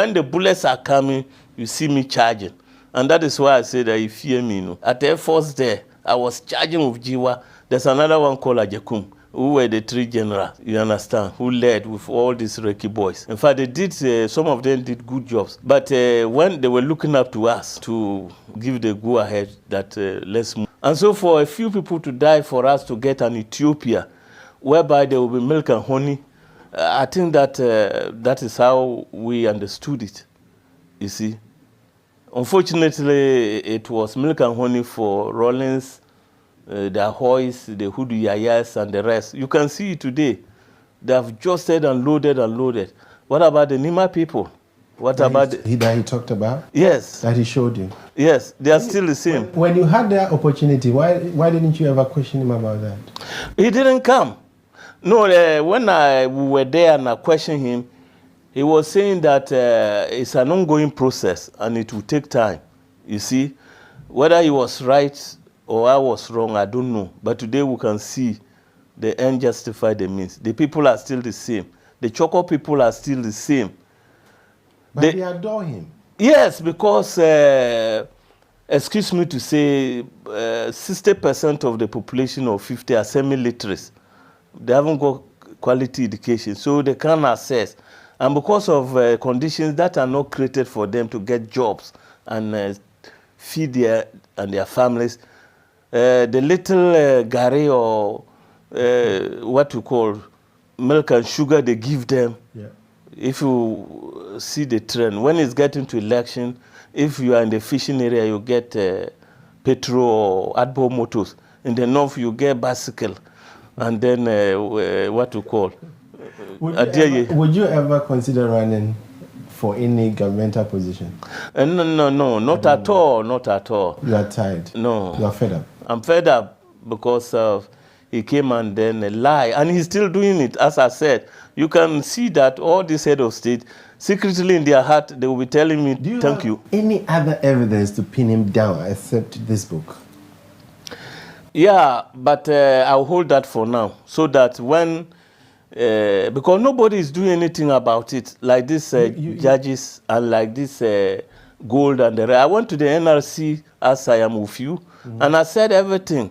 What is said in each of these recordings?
When the bullets are coming, you see me charging. And that is why I say that you fear me. No? At the Air Force there, I was charging with Jiwa. There's another one called Ajekum, who were the 3 generals, you understand, who led with all these Reiki boys. In fact, they did, some of them did good jobs. But when they were looking up to us to give the go-ahead that let's move. And so for a few people to die for us to get an Ethiopia, whereby there will be milk and honey, I think that that is how we understood it, you see. Unfortunately, it was milk and honey for Rawlings, the Ahoys, the Hudu Yayas, and the rest. You can see it today. They have just said and loaded and loaded. What about the Nima people? What about that he talked about? Yes. That he showed you? Yes, they are still the same. When you had that opportunity, why didn't you ever question him about that? He didn't come. No, when we were there and I questioned him, he was saying that it's an ongoing process and it will take time. You see, whether he was right or I was wrong, I don't know. But today we can see the end justify the means. The people are still the same. The Choko people are still the same. But they adore him. Yes, because, excuse me to say, 60% of the population of 50 are semi-literates. They haven't got quality education, so they can't access. And because of conditions that are not created for them to get jobs and feed their families, the little gari or what you call milk and sugar they give them, yeah. If you see the trend, when it's getting to election, if you are in the fishing area, you get petrol or adbo motors. In the north, you get bicycle. And then what you call? Would you ever consider running for any governmental position? No, not at all, not at all. You are tired? No. You are fed up? I'm fed up because he came and then lied. And he's still doing it, as I said. You can see that all these head of state, secretly in their heart, they will be telling me, thank you. Any other evidence to pin him down except this book? Yeah, but I'll hold that for now, so that when, because nobody is doing anything about it, like these judges and like this gold and the rest. I went to the NRC as I am with you, and I said everything.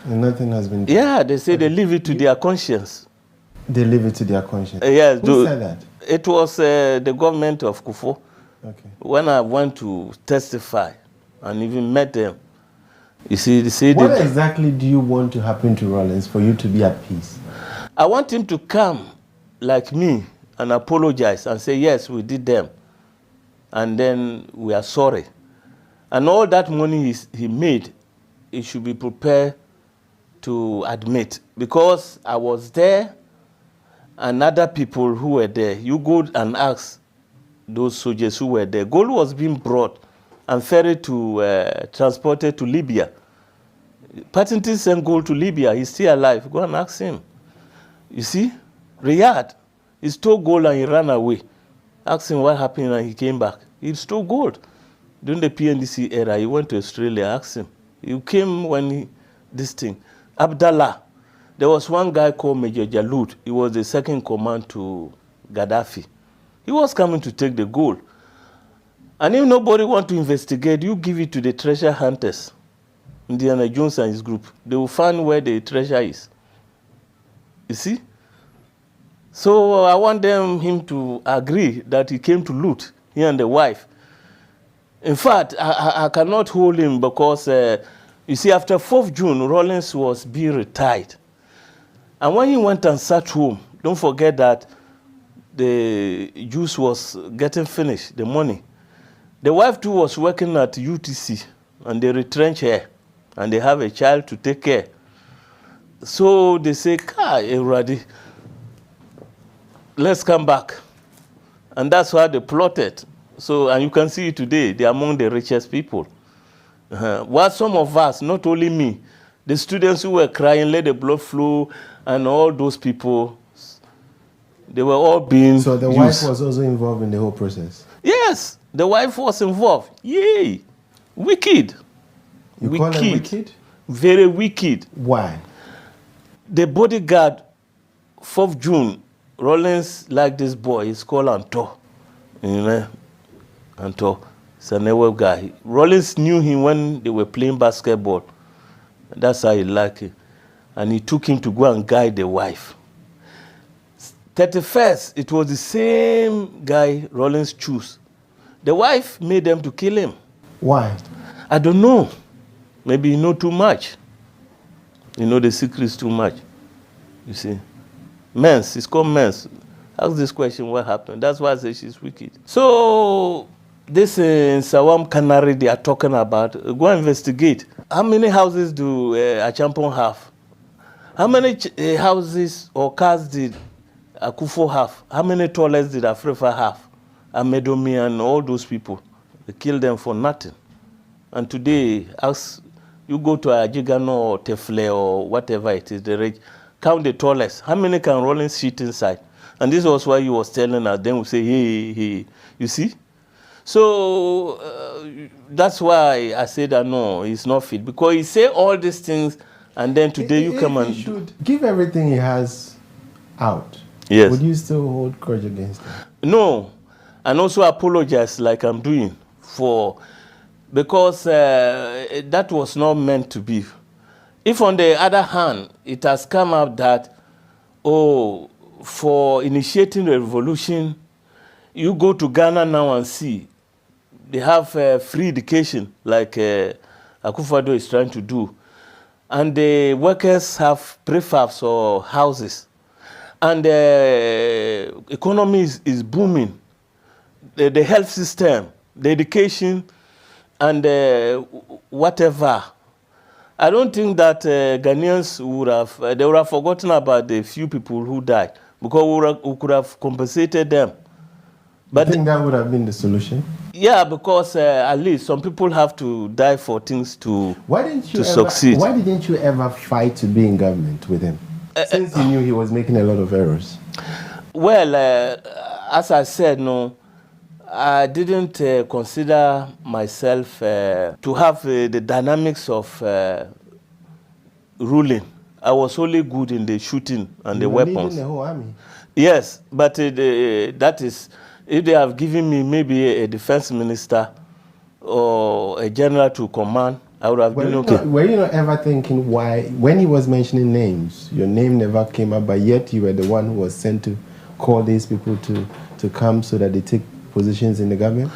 And nothing has been done. Yeah, they say they leave it to their conscience. They leave it to their conscience? Yes. Who said that? It was the government of Kufuor. Okay. When I went to testify and even met them, you see, they say what exactly do you want to happen to Rawlings for you to be at peace? I want him to come like me and apologize and say, yes, we did them. And then we are sorry. And all that money he made, he should be prepared to admit. Because I was there and other people who were there. You go and ask those soldiers who were there. Gold was being brought and ferried to, transported to Libya. Patented sent gold to Libya. He's still alive. Go and ask him. You see, Riyadh, he stole gold and he ran away. Ask him what happened and he came back. He stole gold. During the PNDC era, he went to Australia. Ask him. He came when this thing. Abdallah. There was one guy called Major Jaloud. He was the second in command to Gaddafi. He was coming to take the gold. And if nobody wants to investigate, you give it to the treasure hunters, Indiana Jones and his group. They will find where the treasure is. You see? So I want him to agree that he came to loot, he and the wife. In fact, I cannot hold him because, you see, after 4th June, Rawlings was being retired. And when he went and sat home, don't forget that the juice was getting finished, the money. The wife too was working at UTC, and they retrench her, and they have a child to take care. So they say, everybody, let's come back. And that's why they plotted. So, and you can see it today, they're among the richest people. While some of us, not only me, the students who were crying, let the blood flow, and all those people, they were all being So the wife was also involved in the whole process? Yes, the wife was involved. Yay! Wicked. You call her wicked? Very wicked. Why? The bodyguard, 4th June, Rawlings like this boy, he's called Anto. And to Sanewe guy. Rollins knew him when they were playing basketball. That's how he liked it. And he took him to go and guide the wife. 31st, it was the same guy Rollins chose. The wife made them to kill him. Why? I don't know. Maybe you know too much. You know the secrets too much. You see. Mens, it's called Mens. Ask this question, what happened? That's why I say she's wicked. So, this in Sawam Canary they are talking about, go and investigate. How many houses do Achampong have? How many houses or cars did Akufo have? How many toilets did Afrifa have? Amedomi and all those people. They killed them for nothing. And today, ask, you go to Ajigano or Tefle or whatever it is, the rich, count the toilets. How many can Rollins shit inside? And this was why he was telling us. Then we say, hey, you see? So that's why I said that no, he's not fit. Because he say all these things, and then today you come and... He should give everything he has out. Yes. Would you still hold grudge against him? No. And also apologize like I'm doing for... Because that was not meant to be. If on the other hand, it has come out that, oh, for initiating the revolution, you go to Ghana now and see, they have free education like Akufo-Addo is trying to do. And the workers have prefabs or houses. And the economy is booming. The health system, the education, and whatever. I don't think that Ghanaians would have forgotten about the few people who died, because we could have compensated them. But I think that would have been the solution. Yeah, because at least some people have to die for things to succeed. Why didn't you ever fight to be in government with him? Since you knew he was making a lot of errors. Well, as I said, no, I didn't consider myself to have the dynamics of ruling. I was only good in the shooting and the weapons. Leading the whole army. Yes, but that is, if they have given me maybe a defense minister or a general to command, I would have been okay. Were you not ever thinking why, when he was mentioning names, your name never came up, but yet you were the one who was sent to call these people to come so that they take positions in the government?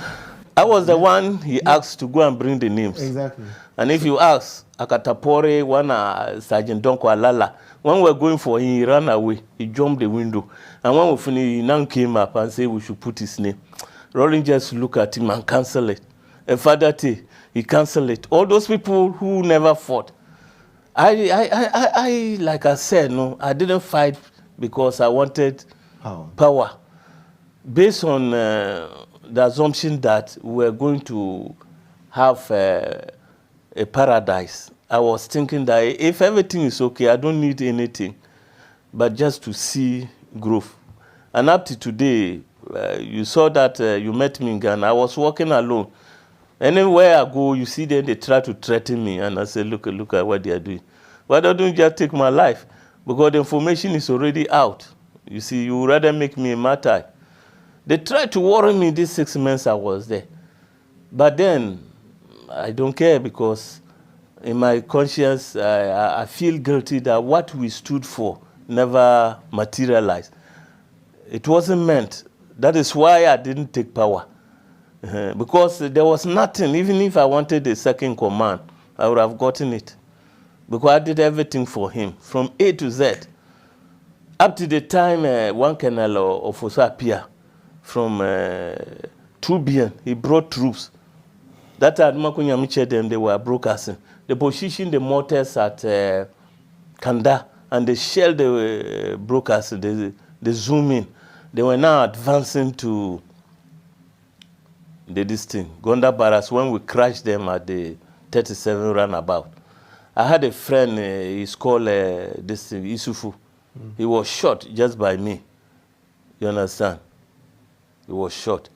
I was the one he asked to go and bring the names. Exactly. And if you ask, Akatapore, one Sergeant Donko Alala, when we were going for him, he ran away. He jumped the window. And when we finished, he now came up and said we should put his name. Rollins just look at him and cancel it. And Father T, he canceled it. All those people who never fought. I like I said, no, I didn't fight because I wanted power. Based on the assumption that we were going to have a paradise. I was thinking that if everything is okay, I don't need anything, but just to see growth. And up to today, you saw that you met me in Ghana. I was walking alone. Anywhere I go, you see them, they try to threaten me. And I say, look at what they are doing. Why don't you just take my life? Because the information is already out. You see, you would rather make me a martyr. They tried to worry me these 6 months I was there. But then, I don't care because in my conscience, I feel guilty that what we stood for never materialized. It wasn't meant. That is why I didn't take power. Because there was nothing. Even if I wanted a second command, I would have gotten it. Because I did everything for him, from A to Z. Up to the time one Colonel Ofosu appeared from Tubian, he brought troops. That time, them, they were broadcasting. They positioned the mortars at Kanda, and they shelled the broadcasting. They zoom in. They were now advancing to this thing, Gonda Barracks, when we crashed them at the 37 roundabout. I had a friend, he's called this thing, Isufu. He was shot just by me. You understand? He was shot.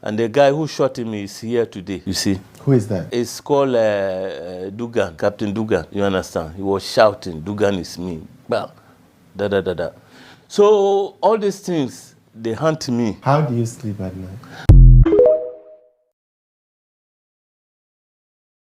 And the guy who shot him is here today, you see. Who is that? It's called Dugan, Captain Dugan, you understand? He was shouting, Dugan is me. Bah, da. So all these things they hunt me. How do you sleep at night?